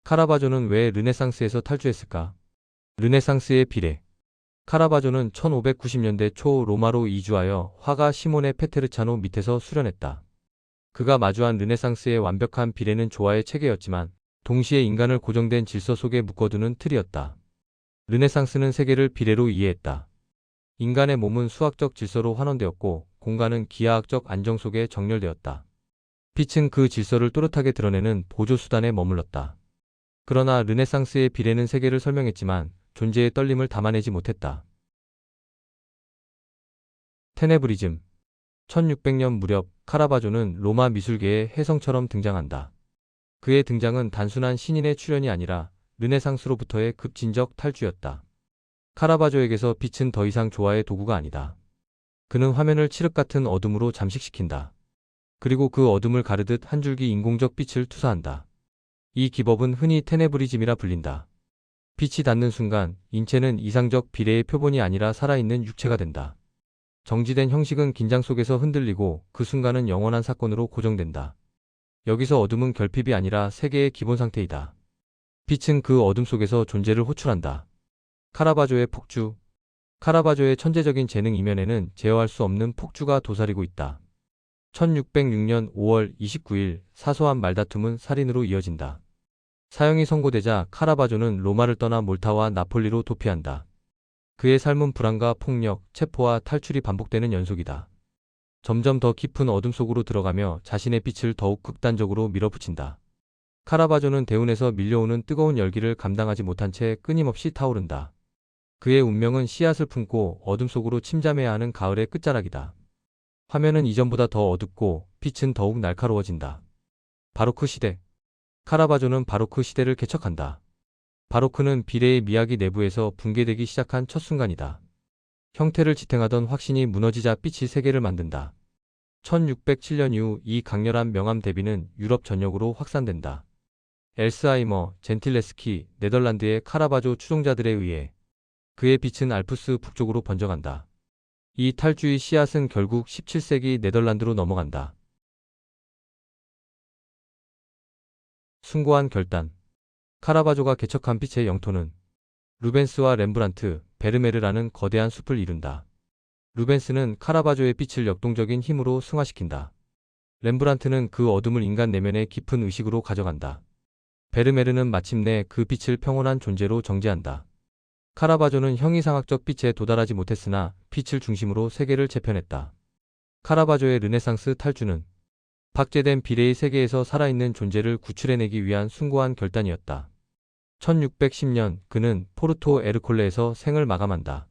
카라바조는 왜 르네상스에서 탈주했을까? 르네상스의 비례. 카라바조는 1590년대 초 로마로 이주하여 화가 시몬의 페테르차노 밑에서 수련했다. 그가 마주한 르네상스의 완벽한 비례는 조화의 체계였지만 동시에 인간을 고정된 질서 속에 묶어두는 틀이었다. 르네상스는 세계를 비례로 이해했다. 인간의 몸은 수학적 질서로 환원되었고 공간은 기하학적 안정 속에 정렬되었다. 빛은 그 질서를 또렷하게 드러내는 보조수단에 머물렀다. 그러나 르네상스의 비례는 세계를 설명했지만 존재의 떨림을 담아내지 못했다. 테네브리즘. 1600년 무렵 카라바조는 로마 미술계의 혜성처럼 등장한다. 그의 등장은 단순한 신인의 출현이 아니라 르네상스로부터의 급진적 탈주였다. 카라바조에게서 빛은 더 이상 조화의 도구가 아니다. 그는 화면을 칠흑 같은 어둠으로 잠식시킨다. 그리고 그 어둠을 가르듯 한 줄기 인공적 빛을 투사한다. 이 기법은 흔히 테네브리즘이라 불린다. 빛이 닿는 순간 인체는 이상적 비례의 표본이 아니라 살아있는 육체가 된다. 정지된 형식은 긴장 속에서 흔들리고 그 순간은 영원한 사건으로 고정된다. 여기서 어둠은 결핍이 아니라 세계의 기본 상태이다. 빛은 그 어둠 속에서 존재를 호출한다. 카라바조의 폭주. 카라바조의 천재적인 재능 이면에는 제어할 수 없는 폭주가 도사리고 있다. 1606년 5월 29일 사소한 말다툼은 살인으로 이어진다. 사형이 선고되자 카라바조는 로마를 떠나 몰타와 나폴리로 도피한다. 그의 삶은 불안과 폭력, 체포와 탈출이 반복되는 연속이다. 점점 더 깊은 어둠 속으로 들어가며 자신의 빛을 더욱 극단적으로 밀어붙인다. 카라바조는 대운에서 밀려오는 뜨거운 열기를 감당하지 못한 채 끊임없이 타오른다. 그의 운명은 씨앗을 품고 어둠 속으로 침잠해야 하는 가을의 끝자락이다. 화면은 이전보다 더 어둡고 빛은 더욱 날카로워진다. 바로크 시대. 카라바조는 바로크 시대를 개척한다. 바로크는 비례의 미학이 내부에서 붕괴되기 시작한 첫 순간이다. 형태를 지탱하던 확신이 무너지자 빛이 세계를 만든다. 1607년 이후 이 강렬한 명암 대비는 유럽 전역으로 확산된다. 엘스하이머, 젠틸레스키, 네덜란드의 카라바조 추종자들에 의해 그의 빛은 알프스 북쪽으로 번져간다. 이 탈주의 씨앗은 결국 17세기 네덜란드로 넘어간다. 숭고한 결단. 카라바조가 개척한 빛의 영토는 루벤스와 렘브란트, 베르메르라는 거대한 숲을 이룬다. 루벤스는 카라바조의 빛을 역동적인 힘으로 승화시킨다. 렘브란트는 그 어둠을 인간 내면의 깊은 의식으로 가져간다. 베르메르는 마침내 그 빛을 평온한 존재로 정제한다. 카라바조는 형이상학적 빛에 도달하지 못했으나 빛을 중심으로 세계를 재편했다. 카라바조의 르네상스 탈주는 박제된 비례의 세계에서 살아있는 존재를 구출해내기 위한 숭고한 결단이었다. 1610년 그는 포르토 에르콜레에서 생을 마감한다.